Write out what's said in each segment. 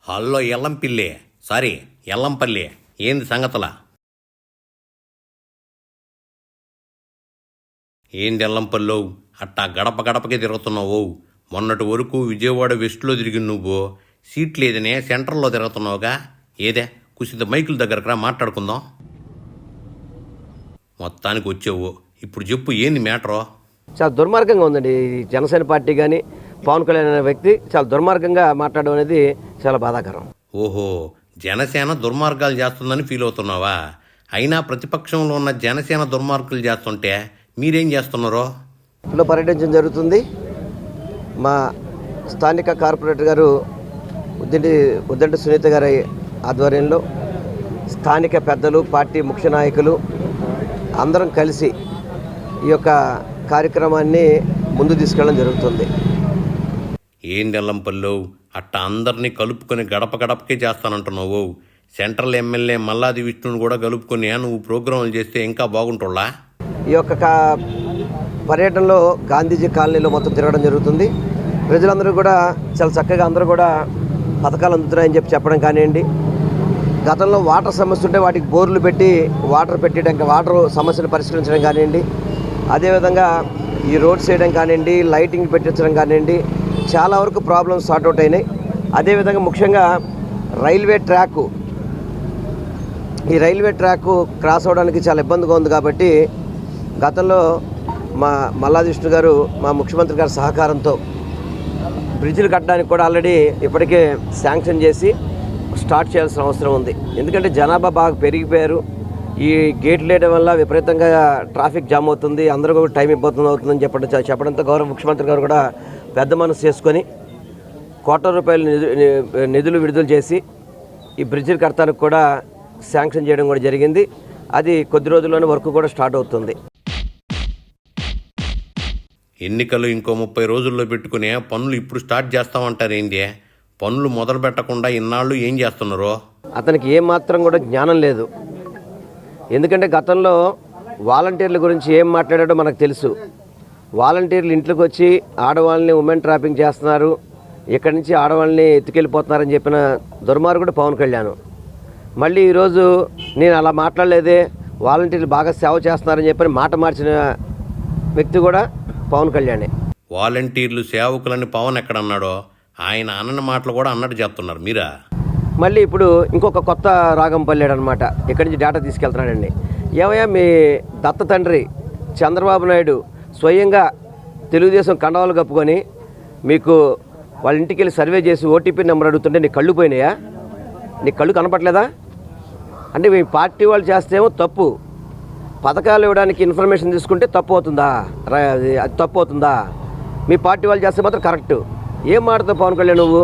Hello ఎల్లంపిల్లి, sorry Yellampalli, ఏంది సంగతులా? ఏంది ఎల్లంపల్లో అట్టా గడప గడపకి తిరుగుతున్నావు? మొన్నటి వరకు విజయవాడ వెస్ట్లో తిరిగి నువ్వు సీట్ లేదనే సెంటర్లో తిరుగుతున్నావుగా. ఏదే కుసిత మైకుల దగ్గరకు రా, మాట్లాడుకుందాం. మొత్తానికి వచ్చావు, ఇప్పుడు చెప్పు ఏంది మ్యాటరో? చాలా దుర్మార్గంగా ఉందండి ఈ జనసేన పార్టీ కానీ పవన్ కళ్యాణ్ అనే వ్యక్తి చాలా దుర్మార్గంగా మాట్లాడడం అనేది చాలా బాధాకరం. ఓహో, జనసేన దుర్మార్గాలు చేస్తుందని ఫీల్ అవుతున్నావా? అయినా ప్రతిపక్షంలో ఉన్న జనసేన దుర్మార్గాలు చేస్తుంటే మీరేం చేస్తున్నారో? ఇంట్లో పర్యటించడం జరుగుతుంది. మా స్థానిక కార్పొరేటర్ గారు ఉద్దంటి సునీత గారి ఆధ్వర్యంలో స్థానిక పెద్దలు, పార్టీ ముఖ్య నాయకులు అందరం కలిసి ఈ యొక్క కార్యక్రమాన్ని ముందు తీసుకెళ్ళడం జరుగుతుంది. ఏంది ఎల్లంపల్లో అట్టా అందరినీ కలుపుకొని గడప గడపకే చేస్తానంటున్నావు? సెంట్రల్ ఎమ్మెల్యే మల్లాది విష్ణుని కూడా కలుపుకొని నువ్వు ప్రోగ్రాంలు చేస్తే ఇంకా బాగుంటుందా? ఈ యొక్క పర్యటనలో గాంధీజీ కాలనీలో మొత్తం తిరగడం జరుగుతుంది. ప్రజలందరూ కూడా చాలా చక్కగా అందరూ కూడా పథకాలు అందుతున్నాయని చెప్పడం కానివ్వండి, గతంలో వాటర్ సమస్య ఉంటే వాటికి బోర్లు పెట్టి వాటర్ పెట్టడానికి వాటర్ సమస్యను పరిష్కరించడం కానివ్వండి, అదేవిధంగా ఈ రోడ్స్ వేయడం కానివ్వండి, లైటింగ్ పెట్టించడం కానివ్వండి, చాలా వరకు ప్రాబ్లమ్స్ సార్ట్అవుట్ అయినాయి. అదేవిధంగా ముఖ్యంగా ఈ రైల్వే ట్రాక్ క్రాస్ అవ్వడానికి చాలా ఇబ్బందిగా ఉంది. కాబట్టి గతంలో మా మల్లాది విష్ణు గారు మా ముఖ్యమంత్రి గారి సహకారంతో బ్రిడ్జిలు కట్టడానికి కూడా ఆల్రెడీ ఇప్పటికే శాంక్షన్ చేసి స్టార్ట్ చేయాల్సిన అవసరం ఉంది. ఎందుకంటే జనాభా బాగా పెరిగిపోయారు. ఈ గేట్లు వేయడం వల్ల విపరీతంగా ట్రాఫిక్ జామ్ అవుతుంది, అందరూ కూడా టైం ఇబ్బంది అవుతుందని చెప్పడంతో గౌరవ ముఖ్యమంత్రి గారు కూడా పెద్ద మనసు చేసుకొని ₹1,00,00,000 నిధులు విడుదల చేసి ఈ బ్రిడ్జిలు కడతానికి కూడా శాంక్షన్ చేయడం కూడా జరిగింది. అది కొద్ది రోజుల్లోనే వర్క్ కూడా స్టార్ట్ అవుతుంది. ఎన్నికలు ఇంకో 30 రోజుల్లో పెట్టుకునే పనులు ఇప్పుడు స్టార్ట్ చేస్తామంటారు. ఏంది పనులు మొదలు పెట్టకుండా ఇన్నాళ్ళు ఏం చేస్తున్నారో? అతనికి ఏమాత్రం కూడా జ్ఞానం లేదు. ఎందుకంటే గతంలో వాలంటీర్ల గురించి ఏం మాట్లాడాడో మనకు తెలుసు. వాలంటీర్లు ఇంట్లోకి వచ్చి ఆడవాళ్ళని ఉమెన్ ట్రాపింగ్ చేస్తున్నారు, ఇక్కడి నుంచి ఆడవాళ్ళని ఎత్తుకెళ్ళిపోతున్నారని చెప్పిన దుర్మార్గుడు పవన్ కళ్యాణ్. మళ్ళీ ఈరోజు నేను అలా మాట్లాడలేదే, వాలంటీర్లు బాగా సేవ చేస్తున్నారని చెప్పని మాట మార్చిన వ్యక్తి కూడా పవన్ కళ్యాణే. వాలంటీర్లు సేవకులని పవన్ ఎక్కడన్నాడో ఆయన అన్న మాటలు కూడా అన్నట్టు చెప్తున్నారు మీరా. మళ్ళీ ఇప్పుడు ఇంకొక కొత్త రాగం పల్లాడు అనమాట. ఇక్కడి నుంచి డేటా తీసుకెళ్తున్నాడండి. ఏమయ్యా మీ దత్త తండ్రి చంద్రబాబు నాయుడు స్వయంగా తెలుగుదేశం కండవాలు కప్పుకొని మీకు వాళ్ళ ఇంటికి వెళ్ళి సర్వే చేసి ఓటీపీ నెంబర్ అడుగుతుంటే నీ కళ్ళు పోయినాయా? నీ కళ్ళు కనపట్లేదా? అంటే మీ పార్టీ వాళ్ళు చేస్తేమో తప్పు, పథకాలు ఇవ్వడానికి ఇన్ఫర్మేషన్ తీసుకుంటే తప్పు అవుతుందా? అది తప్పు అవుతుందా? మీ పార్టీ వాళ్ళు చేస్తే మాత్రం కరెక్టు. ఏం మాట్లాడతావు పవన్ కళ్యాణ్? నువ్వు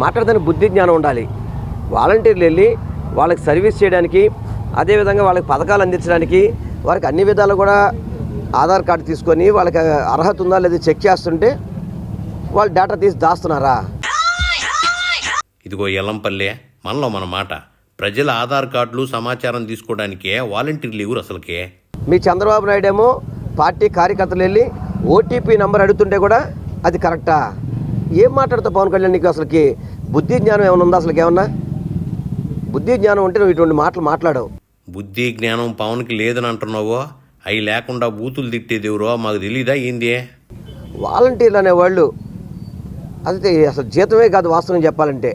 మాట్లాడడానికి బుద్ధి జ్ఞానం ఉండాలి. వాలంటీర్లు వెళ్ళి వాళ్ళకి సర్వీస్ చేయడానికి, అదేవిధంగా వాళ్ళకి పథకాలు అందించడానికి, వారికి అన్ని విధాలు కూడా ఆధార్ కార్డు తీసుకొని వాళ్ళకి అర్హత ఉందా లేదా చెక్ చేస్తుంటే వాళ్ళు డేటా తీసి దాస్తున్నారా? ఇదిగో ఎల్లంపల్లె, మనలో మన మాట. ప్రజల ఆధార్ కార్డులు సమాచారం తీసుకోవడానికే వాలంటీర్లు ఎవరు అసలుకే? మీ చంద్రబాబు నాయుడు ఏమో పార్టీ కార్యకర్తలు వెళ్ళి ఓటీపీ నెంబర్ అడుగుతుంటే కూడా అది కరెక్టా? ఏం మాట్లాడతావు పవన్ కళ్యాణ్? నీకు అసలుకి బుద్ధి జ్ఞానం ఏమైనా ఉందా? అసలుకి ఏమన్నా బుద్ధి జ్ఞానం ఉంటే నువ్వు ఇటువంటి మాటలు మాట్లాడవు. బుద్ధి జ్ఞానం పవన్కి లేదని అంటున్నావో? అవి లేకుండా బూతులు తిట్టేది ఎవరో మాకు తెలీదా ఏంది? వాలంటీర్లు అనేవాళ్ళు అదే అసలు జీతమే కాదు వాస్తవం చెప్పాలంటే.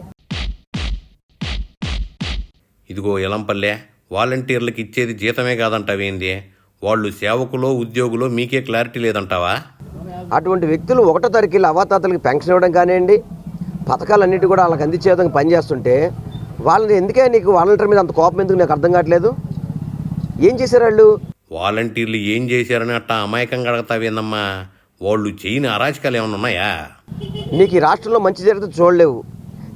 ఇదిగో ఎల్లంపల్లె, వాలంటీర్లకు ఇచ్చేది జీతమే కాదంటావేంది? వాళ్ళు సేవకులో ఉద్యోగులో మీకే క్లారిటీ లేదంటావా? అటువంటి వ్యక్తులు 1వ తారీఖులో అవాతాతలకి పెన్షన్ ఇవ్వడం కానివ్వండి, పథకాలన్నిటి కూడా వాళ్ళకి అందించే విధంగా పనిచేస్తుంటే వాళ్ళని ఎందుకే నీకు వాలంటీర్ మీద అంత కోపం ఎందుకు నాకు అర్థం కావట్లేదు. ఏం చేశారు వాళ్ళు? వాలంటీర్లు ఏం చేశారని అట్టా అమాయకంగా అడగతావేందమ్మా? వాళ్ళు చేయని అరాచకాలు ఏమైనా ఉన్నాయా? నీకు ఈ రాష్ట్రంలో మంచి జరిగితే చూడలేవు,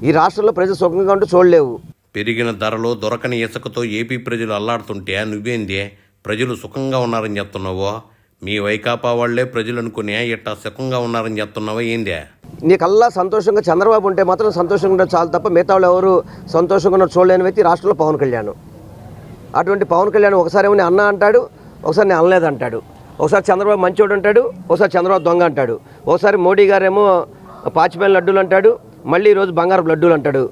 ఈ రాష్ట్రంలో ప్రజలు సుఖంగా ఉంటే చూడలేవు. పెరిగిన ధరలో దొరకని ఇసుకతో ఏపీ ప్రజలు అల్లాడుతుంటే నువ్వేంది ప్రజలు సుఖంగా ఉన్నారని చెప్తున్నావో? మీ వైకాపా వాళ్లే ప్రజలు అనుకునే ఇట్టా సుఖంగా ఉన్నారని చెప్తున్నావా ఏందే? నీకల్లా సంతోషంగా చంద్రబాబు ఉంటే మాత్రం సంతోషంగా ఉంటే చాలు తప్ప మిగతా వాళ్ళు ఎవరు సంతోషంగా ఉన్న చూడలేని వ్యక్తి రాష్ట్రంలో పవన్ కళ్యాణ్. అటువంటి పవన్ కళ్యాణ్ ఒకసారి ఏమో అన్న అంటాడు, ఒకసారి నేను అనలేదు అంటాడు. ఒకసారి చంద్రబాబు మంచోడు అంటాడు, ఒకసారి చంద్రబాబు దొంగ అంటాడు, ఒకసారి మోడీ గారేమో పాచిపల్లి లడ్డూలు అంటాడు, మళ్ళీ ఈరోజు బంగారపు లడ్డూలు అంటాడు.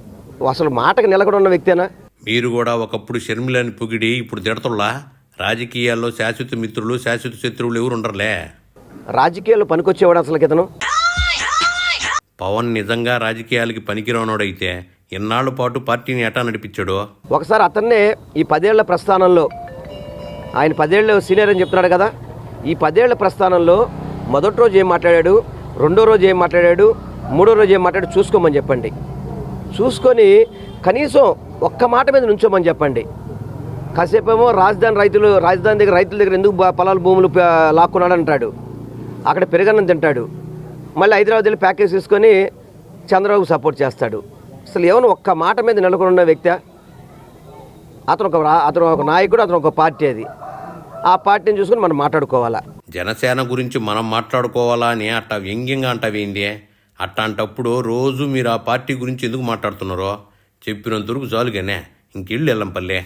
అసలు మాటకు నిలకడ ఉన్న వ్యక్తేనా? మీరు కూడా ఒకప్పుడు షర్మిలని పొగిడి ఇప్పుడు తిడతల్లా. రాజకీయాల్లో శాశ్వత మిత్రులు శాశ్వత శత్రువులు ఎవరు ఉండరులే. రాజకీయాల్లో పనికొచ్చేవాడు అసలు ఇతను. పవన్ నిజంగా రాజకీయాలకి పనికిరానోడైతే ఎన్నాళ్ళ పాటు పార్టీని ఎటా నడిపించాడో. ఒకసారి అతన్నే ఈ 10 ఏళ్ల ప్రస్థానంలో, ఆయన 10 ఏళ్ళు సీనియర్ అని చెప్తున్నాడు కదా, ఈ 10 ఏళ్ల ప్రస్థానంలో మొదటి రోజు ఏం మాట్లాడాడు, రెండో రోజు ఏం మాట్లాడాడు, మూడో రోజు ఏం మాట్లాడాడు చూసుకోమని చెప్పండి. చూసుకొని కనీసం ఒక్క మాట మీద నుంచోమని చెప్పండి. కాసేపేమో రాజధాని దగ్గర రైతుల దగ్గర ఎందుకు పొలాలు భూములు లాక్కున్నాడు అంటాడు, అక్కడ పెరుగన్నం తింటాడు, మళ్ళీ హైదరాబాద్ వెళ్ళి ప్యాకేజ్ తీసుకొని చంద్రబాబు సపోర్ట్ చేస్తాడు. అసలు ఏమైనా ఒక్క మాట మీద నెలకొని ఉన్న వ్యక్తి అతను ఒక నాయకుడు, అతను ఒక పార్టీ. అది ఆ పార్టీని చూసుకొని మనం మాట్లాడుకోవాలా. జనసేన గురించి మనం మాట్లాడుకోవాలా అని అట్టా వ్యంగ్యంగా అంటావేంది? అట్లాంటప్పుడు రోజు మీరు ఆ పార్టీ గురించి ఎందుకు మాట్లాడుతున్నారో చెప్పినంత వరకు చాలుగానే ఇంకెళ్ళు వెళ్ళంపల్లే.